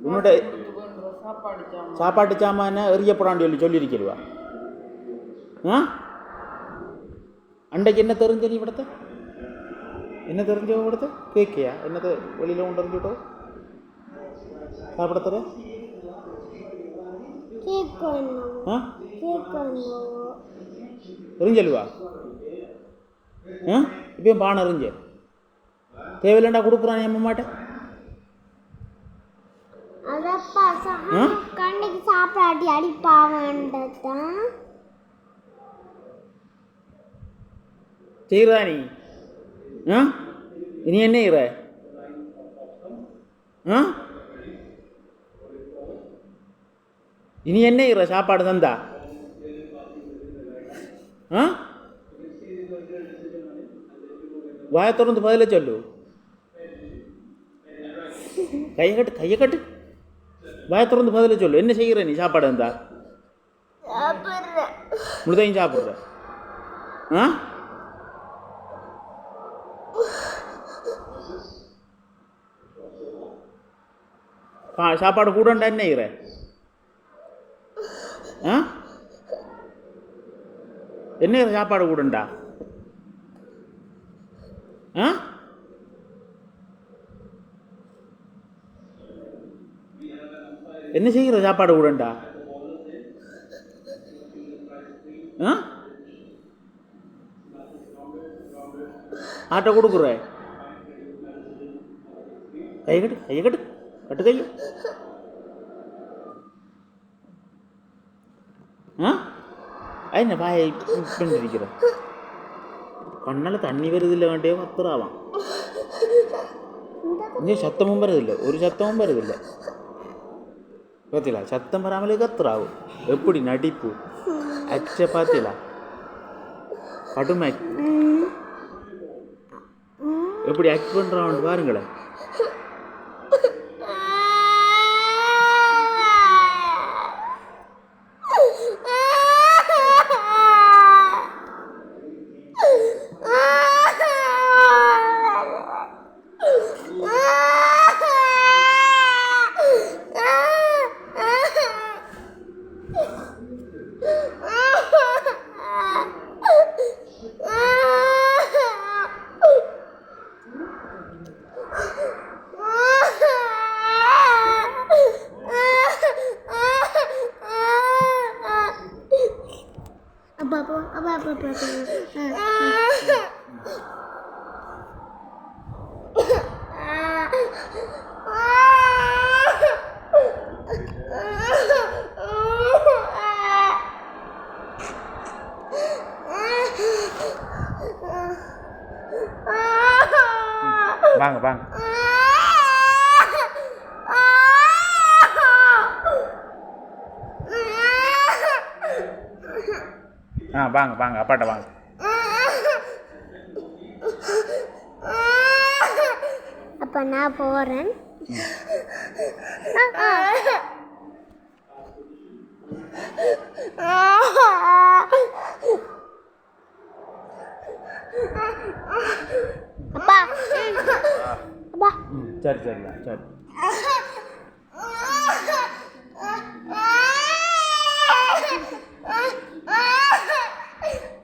உன்னோட சாப்பாட்டு சாமான எறியப்படான்னு சொல்லியிருக்கிறவா? ஆ, அண்டைக்கு என்ன தெரிஞ்ச நீ இവിടുത്തെ என்ன தெரிஞ்சவ இവിടുത്തെ கேட்கியா? என்னது வெளியில் கொண்டு தெரிஞ்சுட்டோ சாப்பிடத்தர? ஆ, எரிஞ்சல்வா? ஆ, இப்பயும் பானை எறிஞ்ச தேவையில்லண்டா கொடுக்குறான் என் அம்மாட்ட. சாப்பிடாட்டி அடிப்பா வேண்டதான் செய்கிறா நீ? ஆ, இனி என்ன செய்கிற? ஆ, இனி என்ன செய்கிற? சாப்பாடு தந்தா? ஆ, வாயை திறந்து பதில சொல்லு. கையை கட்டு, கையை கட்டு, வாயை திறந்து பதில சொல்லு. என்ன செய்கிற நீ? சாப்பாடு தந்தா முழுதையும் சாப்பிட்ற? ஆ, சாப்பாடு கூடண்டா என்ன செய்கிற? ஆ, என்ன சாப்பாடு கூடண்டா? ஆ, என்ன செய்கிற? சாப்பாடு கூடண்டா? ஆ, ஆட்டை கொடுக்குற? கையை கட்டு, கையை கட்டு, கட்டு கையை. ஆ, என்ன பாயை பண்ணிருக்கிற? கண்ணால் தண்ணி வருதில்லை, வேண்டிய கத்துறாவான். இன்னும் சத்தமும் வருதில்லை, ஒரு சத்தமும் வருதில்லை. பார்த்தீங்களா? சத்தம் வராமலே கத்துறாவும். எப்படி நடிப்பு ஆக்ட பார்த்தீங்களா? கடுமை எப்படி ஆக்ட் பண்ணுறான் பாருங்களேன். வாங்க வாங்க. ஆ, வாங்க வாங்க, அப்பாட்ட வாங்க. அப்ப நான் போறேன். அப்பா அப்பா சரி சரி சரி.